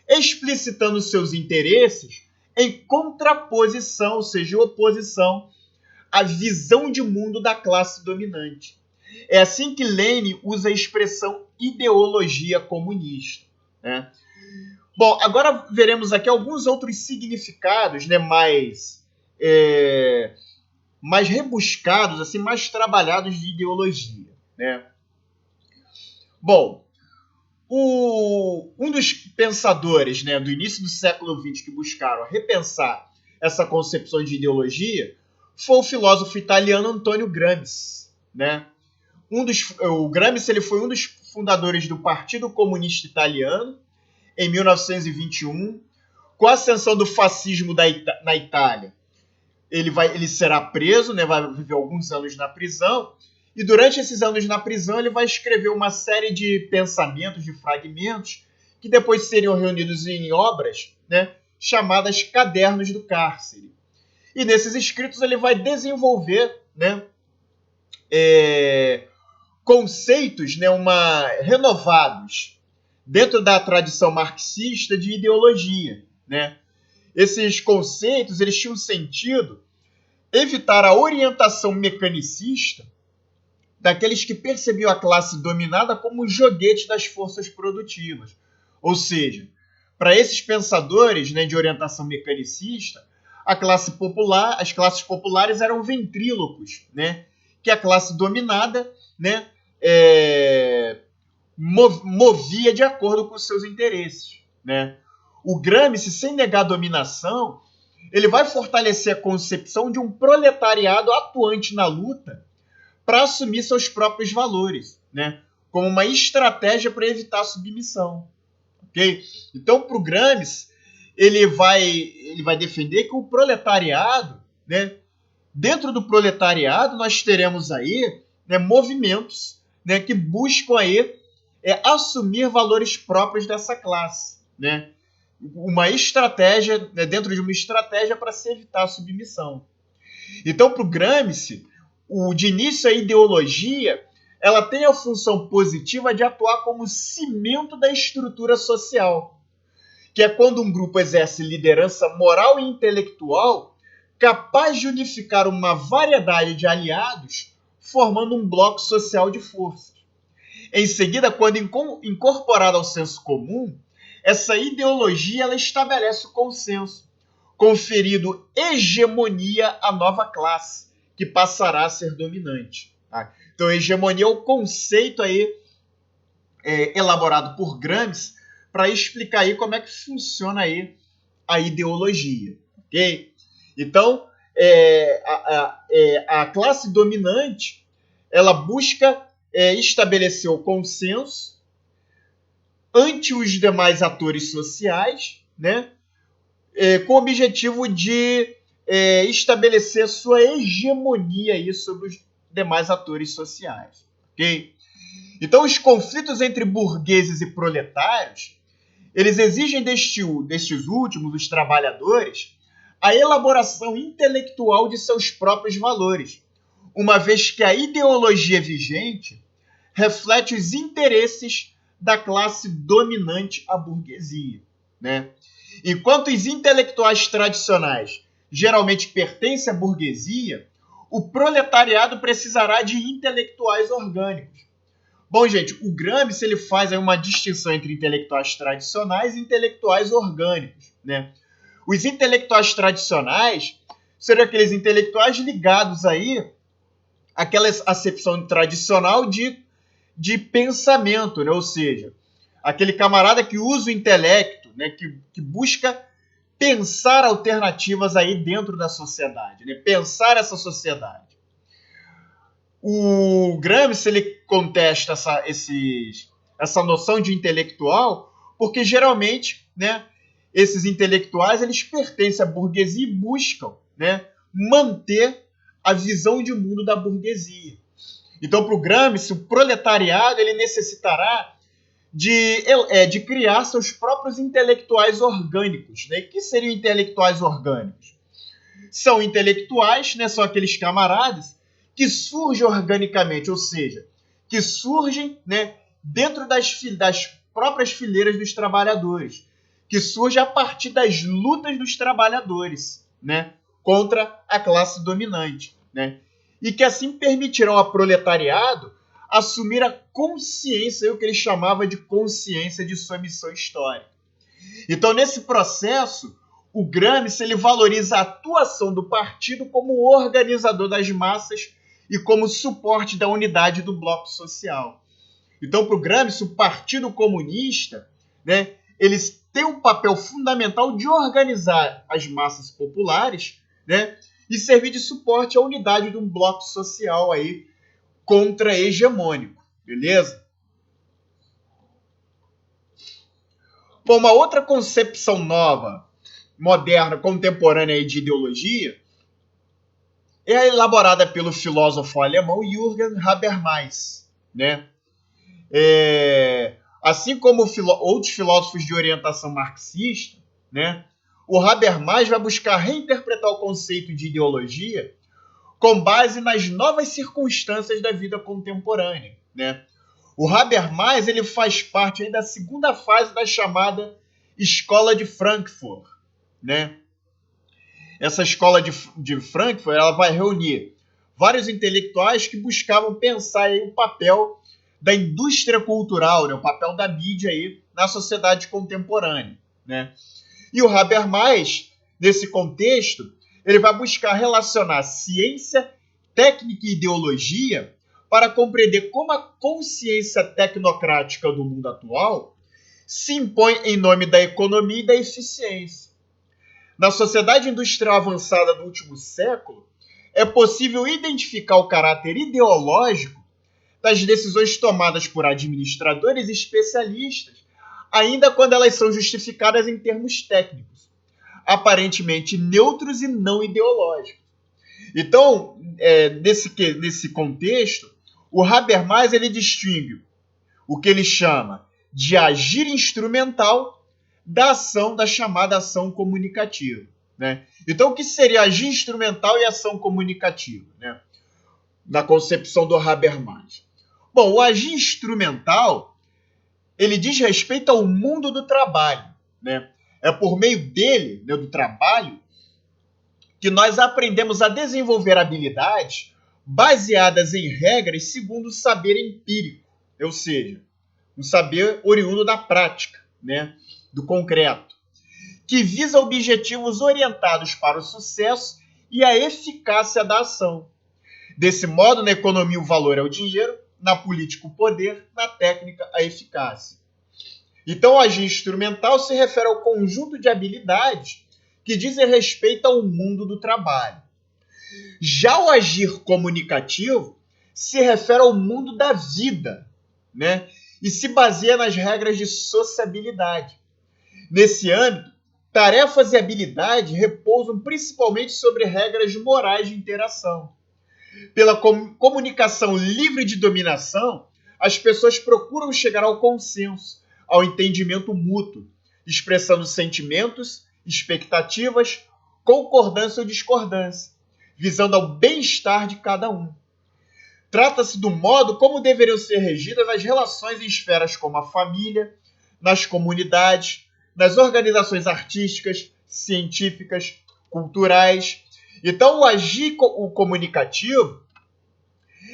explicitando seus interesses em contraposição, ou seja, oposição à visão de mundo da classe dominante. É assim que Lenin usa a expressão ideologia comunista, né? Bom, agora veremos aqui alguns outros significados, né, mais rebuscados, assim, mais trabalhados de ideologia, né? Bom, um dos pensadores, né, do início do século XX que buscaram repensar essa concepção de ideologia foi o filósofo italiano Antonio Gramsci, né? O Gramsci ele foi um dos fundadores do Partido Comunista Italiano em 1921. Com a ascensão do fascismo na Itália, ele será preso, né, vai viver alguns anos na prisão, e durante esses anos na prisão ele vai escrever uma série de pensamentos, de fragmentos, que depois seriam reunidos em obras, né, chamadas Cadernos do Cárcere. E nesses escritos ele vai desenvolver, né, conceitos, né, renovados dentro da tradição marxista de ideologia, né? Esses conceitos eles tinham sentido evitar a orientação mecanicista daqueles que percebiam a classe dominada como joguete das forças produtivas. Ou seja, para esses pensadores, né, de orientação mecanicista, as classes populares eram ventrílocos, né, que a classe dominada, né, movia de acordo com os seus interesses, né? O Gramsci, sem negar a dominação, ele vai fortalecer a concepção de um proletariado atuante na luta para assumir seus próprios valores, né? Como uma estratégia para evitar a submissão. Okay? Então, para o Gramsci, ele vai defender que o proletariado, né? Dentro do proletariado, nós teremos aí, né, movimentos, né, que buscam aí, assumir valores próprios dessa classe, né? Uma estratégia, né, dentro de uma estratégia para se evitar a submissão. Então, para o Gramsci, de início a ideologia, ela tem a função positiva de atuar como cimento da estrutura social, que é quando um grupo exerce liderança moral e intelectual capaz de unificar uma variedade de aliados, formando um bloco social de forças. Em seguida, quando incorporada ao senso comum, essa ideologia ela estabelece o consenso, conferindo hegemonia à nova classe, que passará a ser dominante. Tá? Então, hegemonia é o conceito aí, elaborado por Gramsci para explicar aí como é que funciona aí a ideologia. Okay? Então, a classe dominante ela busca estabelecer o consenso ante os demais atores sociais, né, com o objetivo de estabelecer sua hegemonia aí sobre os demais atores sociais. Okay? Então, os conflitos entre burgueses e proletários, eles exigem destes últimos, os trabalhadores, a elaboração intelectual de seus próprios valores, uma vez que a ideologia vigente reflete os interesses da classe dominante, a burguesia, né? Enquanto os intelectuais tradicionais geralmente pertencem à burguesia, o proletariado precisará de intelectuais orgânicos. Bom, gente, o Gramsci ele faz aí uma distinção entre intelectuais tradicionais e intelectuais orgânicos, né? Os intelectuais tradicionais seriam aqueles intelectuais ligados aí àquela acepção tradicional de pensamento, né? Ou seja, aquele camarada que usa o intelecto, né? que busca pensar alternativas aí dentro da sociedade, né? Pensar essa sociedade. O Gramsci ele contesta essa noção de intelectual porque geralmente, né, esses intelectuais eles pertencem à burguesia e buscam, né, manter a visão de mundo da burguesia. Então, para o Gramsci, o proletariado ele necessitará de criar seus próprios intelectuais orgânicos. Né? O que seriam intelectuais orgânicos? São intelectuais, né, são aqueles camaradas que surgem organicamente, ou seja, que surgem, né, dentro das próprias fileiras dos trabalhadores, que surgem a partir das lutas dos trabalhadores, né, contra a classe dominante, né, e que assim permitirão ao proletariado assumir a consciência, o que ele chamava de consciência de sua missão histórica. Então, nesse processo, o Gramsci ele valoriza a atuação do partido como organizador das massas e como suporte da unidade do bloco social. Então, para o Gramsci, o Partido Comunista, né, eles têm um papel fundamental de organizar as massas populares, né, e servir de suporte à unidade de um bloco social aí contra-hegemônico, beleza? Bom, uma outra concepção nova, moderna, contemporânea aí de ideologia é elaborada pelo filósofo alemão Jürgen Habermas, né? Assim como outros filósofos de orientação marxista, né? O Habermas vai buscar reinterpretar o conceito de ideologia com base nas novas circunstâncias da vida contemporânea, né? O Habermas ele faz parte aí da segunda fase da chamada Escola de Frankfurt, né? Essa escola de Frankfurt ela vai reunir vários intelectuais que buscavam pensar aí o papel da indústria cultural, né? O papel da mídia aí na sociedade contemporânea, né? E o Habermas, nesse contexto, ele vai buscar relacionar ciência, técnica e ideologia para compreender como a consciência tecnocrática do mundo atual se impõe em nome da economia e da eficiência. Na sociedade industrial avançada do último século, é possível identificar o caráter ideológico das decisões tomadas por administradores e especialistas, ainda quando elas são justificadas em termos técnicos, aparentemente neutros e não ideológicos. Então, nesse contexto, o Habermas ele distingue o que ele chama de agir instrumental da chamada ação comunicativa, né? Então, o que seria agir instrumental e ação comunicativa, né? Na concepção do Habermas? Bom, o agir instrumental ele diz respeito ao mundo do trabalho, né? É por meio dele, né, do trabalho, que nós aprendemos a desenvolver habilidades baseadas em regras segundo o saber empírico, ou seja, um saber oriundo da prática, né, do concreto, que visa objetivos orientados para o sucesso e a eficácia da ação. Desse modo, na economia o valor é o dinheiro, na política o poder, na técnica a eficácia. Então, o agir instrumental se refere ao conjunto de habilidades que dizem respeito ao mundo do trabalho. Já o agir comunicativo se refere ao mundo da vida, né? E se baseia nas regras de sociabilidade. Nesse âmbito, tarefas e habilidades repousam principalmente sobre regras morais de interação. Pela comunicação livre de dominação, as pessoas procuram chegar ao consenso, ao entendimento mútuo, expressando sentimentos, expectativas, concordância ou discordância, visando ao bem-estar de cada um. Trata-se do modo como deveriam ser regidas as relações em esferas como a família, nas comunidades, nas organizações artísticas, científicas, culturais. Então, o agir comunicativo,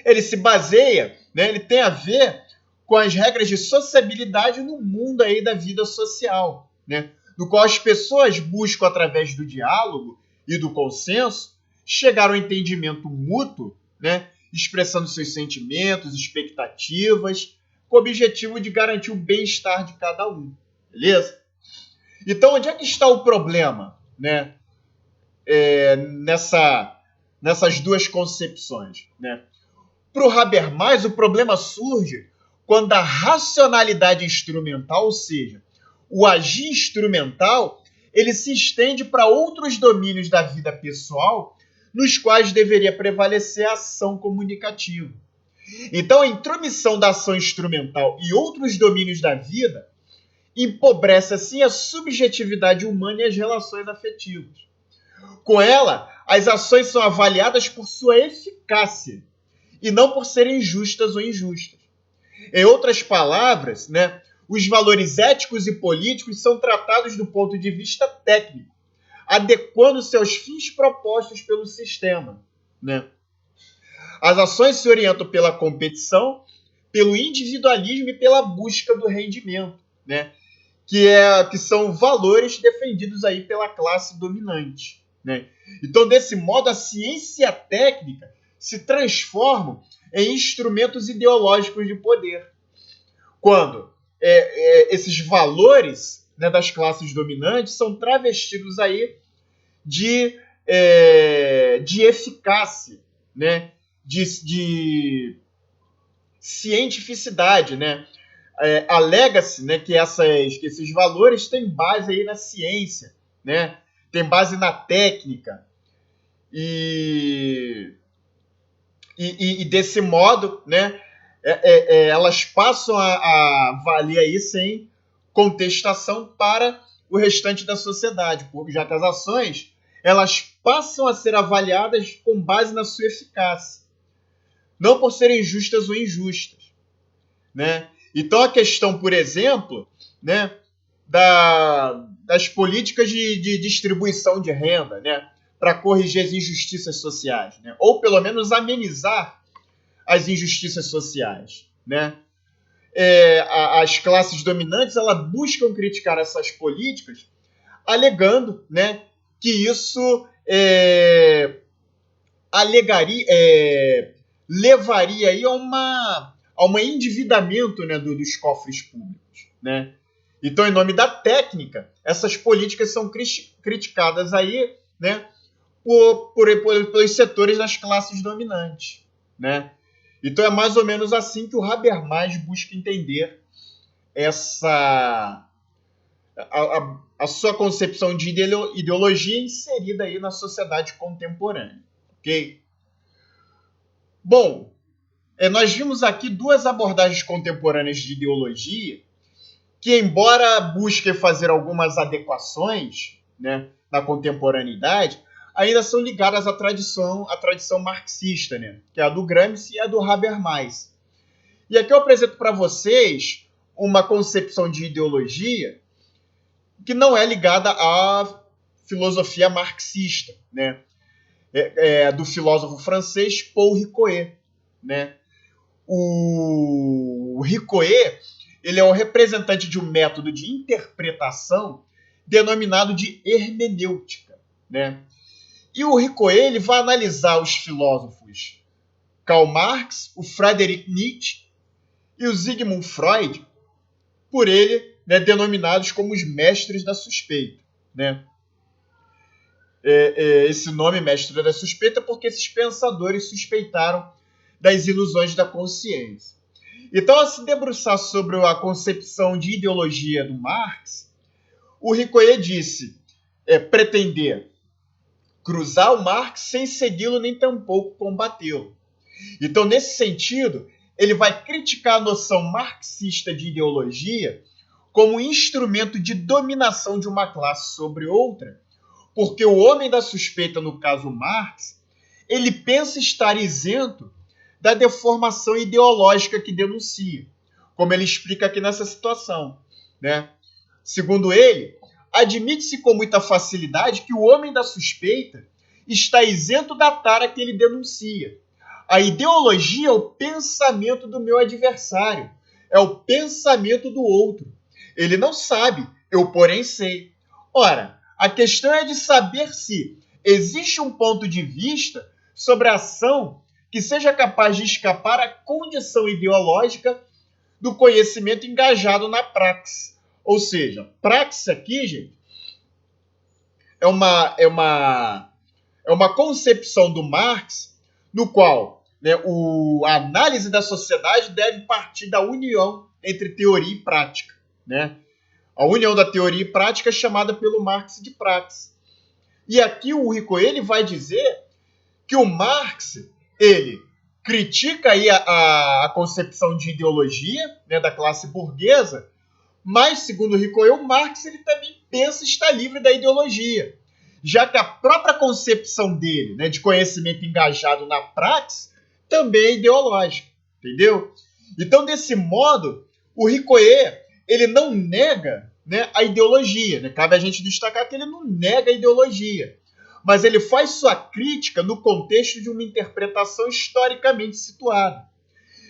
ele se baseia, né, ele tem a ver com as regras de sociabilidade no mundo aí da vida social, né, no qual as pessoas buscam, através do diálogo e do consenso, chegar ao entendimento mútuo, né, expressando seus sentimentos, expectativas, com o objetivo de garantir o bem-estar de cada um. Beleza? Então, onde é que está o problema, né? Nessas duas concepções, né? Para o Habermas, o problema surge quando a racionalidade instrumental, ou seja, o agir instrumental, ele se estende para outros domínios da vida pessoal, nos quais deveria prevalecer a ação comunicativa. Então, a intromissão da ação instrumental e outros domínios da vida empobrece, assim, a subjetividade humana e as relações afetivas. Com ela, as ações são avaliadas por sua eficácia e não por serem justas ou injustas. Em outras palavras, né, os valores éticos e políticos são tratados do ponto de vista técnico, adequando-se aos fins propostos pelo sistema, né? As ações se orientam pela competição, pelo individualismo e pela busca do rendimento, né? Que são valores defendidos aí pela classe dominante, né? Então, desse modo, a ciência e a técnica se transformam em instrumentos ideológicos de poder. Quando esses valores, né, das classes dominantes são travestidos aí de eficácia, né, de cientificidade, né? Alega-se, né, que esses valores têm base aí na ciência, né? Tem base na técnica e desse modo, né, elas passam a valer aí sem contestação para o restante da sociedade, porque já que as ações elas passam a ser avaliadas com base na sua eficácia, não por serem justas ou injustas, né? Então, a questão, por exemplo, né, das políticas de distribuição de renda, né, para corrigir as injustiças sociais, né, ou pelo menos amenizar as injustiças sociais, né? As classes dominantes elas buscam criticar essas políticas, alegando, né, que isso levaria aí a um endividamento, né, dos cofres públicos, né? Então, em nome da técnica, essas políticas são criticadas aí, né, pelos setores das classes dominantes, né? Então, é mais ou menos assim que o Habermas busca entender a sua concepção de ideologia inserida aí na sociedade contemporânea, ok? Bom, nós vimos aqui duas abordagens contemporâneas de ideologia que, embora busquem fazer algumas adequações, né, na contemporaneidade, ainda são ligadas à tradição marxista, né, que é a do Gramsci e a do Habermas. E aqui eu apresento para vocês uma concepção de ideologia que não é ligada à filosofia marxista, né, do filósofo francês Paul Ricoeur, né? O Ricoeur, ele é um representante de um método de interpretação denominado de hermenêutica, né? E o Ricoeur ele vai analisar os filósofos Karl Marx, o Friedrich Nietzsche e o Sigmund Freud, por ele, né, denominados como os mestres da suspeita, né? Esse nome, mestre da suspeita, porque esses pensadores suspeitaram das ilusões da consciência. Então, ao se debruçar sobre a concepção de ideologia do Marx, o Ricoeur disse pretender cruzar o Marx sem segui-lo nem tampouco combatê-lo. Então, nesse sentido, ele vai criticar a noção marxista de ideologia como instrumento de dominação de uma classe sobre outra, porque o homem da suspeita, no caso Marx, ele pensa estar isento da deformação ideológica que denuncia, como ele explica aqui nessa situação, né? Segundo ele, admite-se com muita facilidade que o homem da suspeita está isento da tara que ele denuncia. A ideologia é o pensamento do meu adversário, é o pensamento do outro. Ele não sabe, eu porém sei. Ora, a questão é de saber se existe um ponto de vista sobre a ação que seja capaz de escapar à condição ideológica do conhecimento engajado na praxis. Ou seja, praxis aqui, gente, é uma concepção do Marx no qual, né, a análise da sociedade deve partir da união entre teoria e prática, né? A união da teoria e prática é chamada pelo Marx de praxis. E aqui o Ricoeur ele vai dizer que o Marx ele critica aí a concepção de ideologia, né, da classe burguesa, mas, segundo o Ricoeur, o Marx ele também pensa estar livre da ideologia, já que a própria concepção dele, né, de conhecimento engajado na praxis também é ideológica, entendeu? Então, desse modo, o Ricoeur ele não nega, né, a ideologia, né? Cabe a gente destacar que ele não nega a ideologia, mas ele faz sua crítica no contexto de uma interpretação historicamente situada,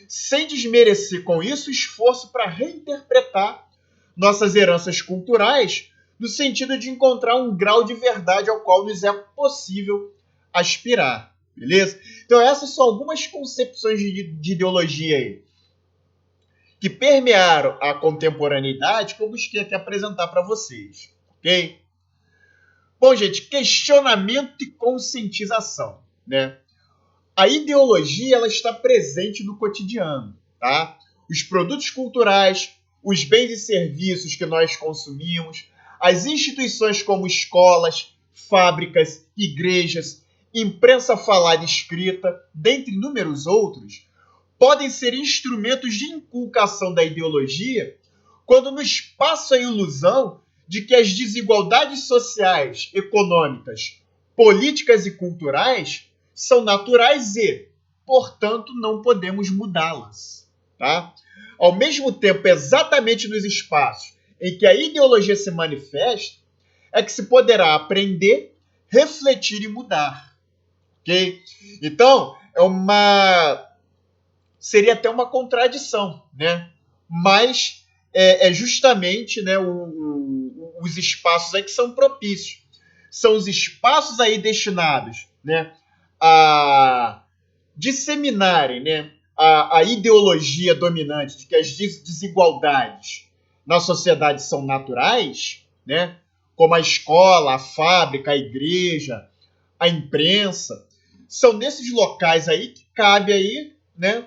sem desmerecer com isso o esforço para reinterpretar nossas heranças culturais no sentido de encontrar um grau de verdade ao qual nos é possível aspirar, beleza? Então essas são algumas concepções de ideologia aí que permearam a contemporaneidade que eu busquei aqui apresentar para vocês, ok? Bom, gente, questionamento e conscientização, né? A ideologia ela está presente no cotidiano, tá? Os produtos culturais, os bens e serviços que nós consumimos, as instituições como escolas, fábricas, igrejas, imprensa falada e escrita, dentre inúmeros outros, podem ser instrumentos de inculcação da ideologia quando nos passa a ilusão de que as desigualdades sociais, econômicas, políticas e culturais são naturais e, portanto, não podemos mudá-las, tá? Ao mesmo tempo, exatamente nos espaços em que a ideologia se manifesta, é que se poderá aprender, refletir e mudar, ok? Então, seria até uma contradição, né? Mas é justamente, né, os espaços aí que são propícios. São os espaços aí destinados, né, a disseminarem, né, a ideologia dominante de que as desigualdades na sociedade são naturais, né, como a escola, a fábrica, a igreja, a imprensa. São nesses locais aí que cabe aí, né,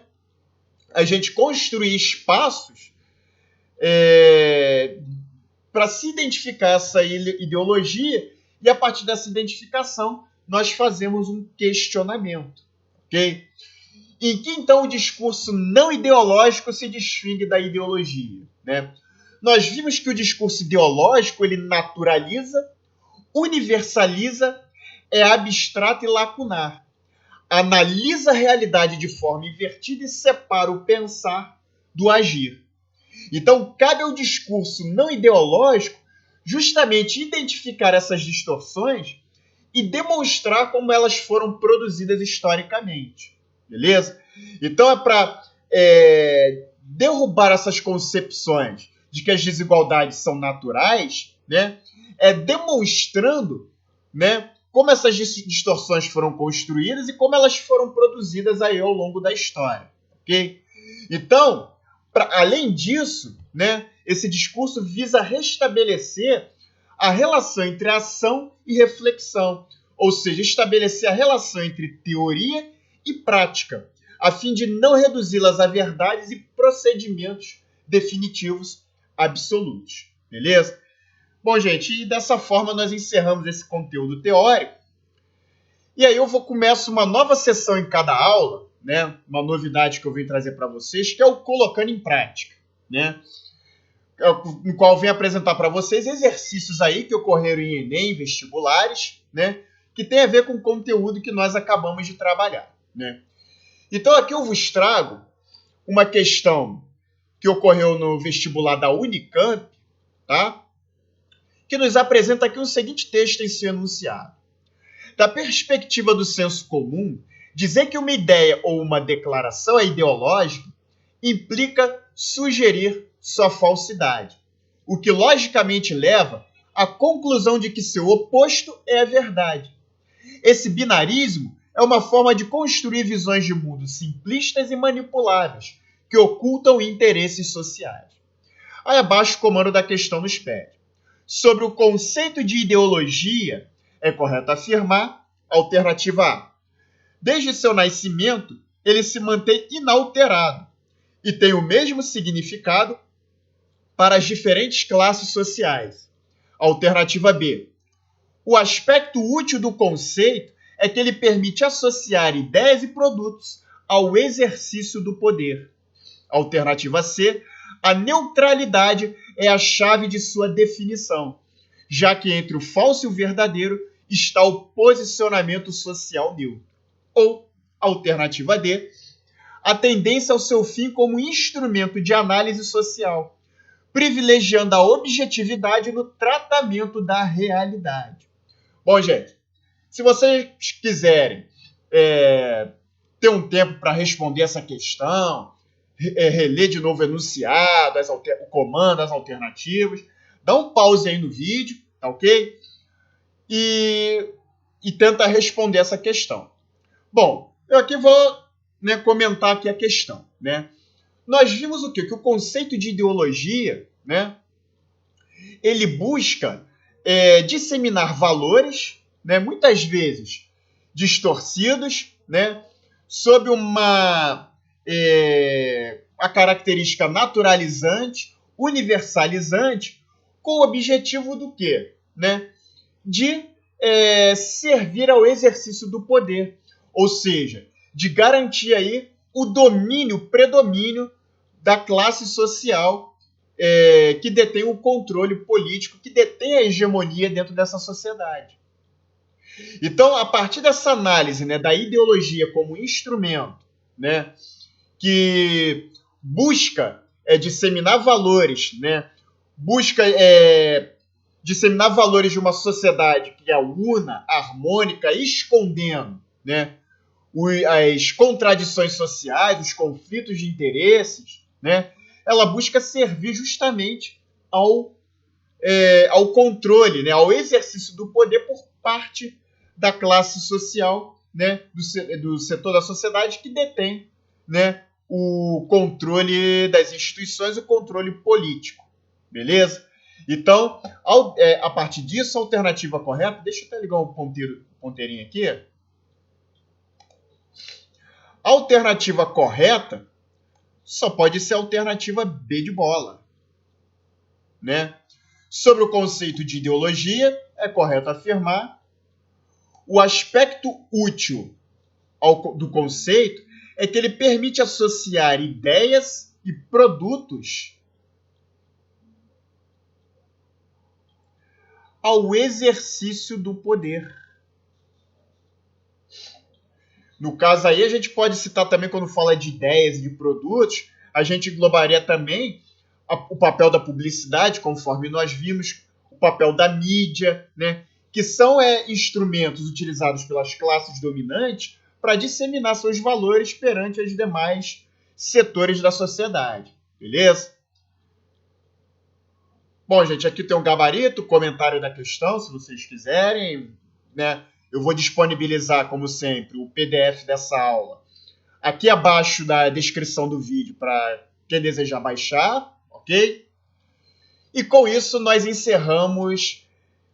a gente construir espaços para se identificar essa ideologia e, a partir dessa identificação, nós fazemos um questionamento, ok? Em que, então, o discurso não ideológico se distingue da ideologia, né? Nós vimos que o discurso ideológico ele naturaliza, universaliza, é abstrato e lacunar. Analisa a realidade de forma invertida e separa o pensar do agir. Então, cabe ao discurso não ideológico justamente identificar essas distorções e demonstrar como elas foram produzidas historicamente. Beleza? Então, é para derrubar essas concepções de que as desigualdades são naturais, né? Demonstrando, né, como essas distorções foram construídas e como elas foram produzidas aí ao longo da história, ok? Então, além disso, né, esse discurso visa restabelecer a relação entre ação e reflexão, ou seja, estabelecer a relação entre teoria e prática, a fim de não reduzi-las a verdades e procedimentos definitivos absolutos, beleza? Bom, gente, e dessa forma nós encerramos esse conteúdo teórico. E aí eu começo uma nova sessão em cada aula, né? Uma novidade que eu vim trazer para vocês, que é o colocando em prática, né? no qual vem apresentar para vocês exercícios aí que ocorreram em Enem, vestibulares, né, que tem a ver com o conteúdo que nós acabamos de trabalhar, né. Então aqui eu vos trago uma questão que ocorreu no vestibular da Unicamp, tá? Que nos apresenta aqui o seguinte texto em seu enunciado. Da perspectiva do senso comum, dizer que uma ideia ou uma declaração é ideológica implica sugerir sua falsidade, o que logicamente leva à conclusão de que seu oposto é a verdade. Esse binarismo é uma forma de construir visões de mundo simplistas e manipuláveis, que ocultam interesses sociais. Aí abaixo o comando da questão nos pede. Sobre o conceito de ideologia, é correto afirmar, alternativa A. Desde seu nascimento, ele se mantém inalterado e tem o mesmo significado para as diferentes classes sociais. Alternativa B. O aspecto útil do conceito é que ele permite associar ideias e produtos ao exercício do poder. Alternativa C. A neutralidade é a chave de sua definição, já que entre o falso e o verdadeiro está o posicionamento social neutro. Ou, alternativa D, a tendência ao seu fim como instrumento de análise social, privilegiando a objetividade no tratamento da realidade. Bom, gente, se vocês quiserem ter um tempo para responder essa questão, reler de novo o enunciado, o comando, as alternativas, dá um pause aí no vídeo, tá ok? E tenta responder essa questão. Bom, eu aqui vou comentar aqui a questão, né? Nós vimos o quê? Que o conceito de ideologia, né, ele busca disseminar valores, né, muitas vezes distorcidos, né, sob a característica naturalizante, universalizante, com o objetivo do quê? Né? De servir ao exercício do poder, ou seja, de garantir aí o predomínio da classe social que detém o controle político, que detém a hegemonia dentro dessa sociedade. Então, a partir dessa análise, né, da ideologia como instrumento, né, que busca disseminar valores, né, busca disseminar valores de uma sociedade que é una, harmônica, escondendo, né, as contradições sociais, os conflitos de interesses, né, ela busca servir justamente ao controle, né, ao exercício do poder por parte da classe social, né, do setor da sociedade que detém, né, o controle das instituições, o controle político. Beleza? Então, a partir disso, a alternativa correta... Deixa eu até ligar um ponteirinho aqui. A alternativa correta só pode ser a alternativa B de bola. Né? Sobre o conceito de ideologia, é correto afirmar o aspecto útil do conceito é que ele permite associar ideias e produtos ao exercício do poder. No caso aí, a gente pode citar também, quando fala de ideias e de produtos, a gente englobaria também o papel da publicidade, conforme nós vimos, o papel da mídia, né, que são instrumentos utilizados pelas classes dominantes para disseminar seus valores perante os demais setores da sociedade. Beleza? Bom, gente, aqui tem um gabarito, comentário da questão, se vocês quiserem, né? Eu vou disponibilizar, como sempre, o PDF dessa aula aqui abaixo da descrição do vídeo para quem desejar baixar, ok? E com isso nós encerramos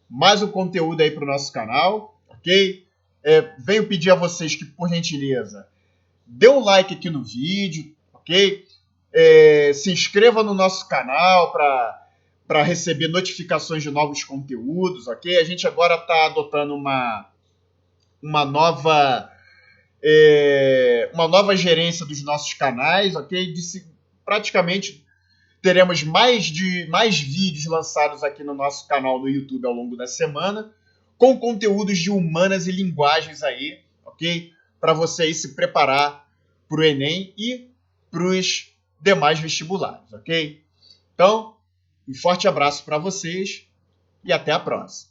mais um conteúdo aí para o nosso canal, ok? Venho pedir a vocês que, por gentileza, dê um like aqui no vídeo, ok? Se inscreva no nosso canal para receber notificações de novos conteúdos, ok? A gente agora está adotando uma nova gerência dos nossos canais, ok? Praticamente Teremos mais vídeos lançados aqui no nosso canal no YouTube ao longo da semana, com conteúdos de humanas e linguagens aí, ok? Para você aí se preparar para o Enem e para os demais vestibulares, ok? Então, um forte abraço para vocês e até a próxima.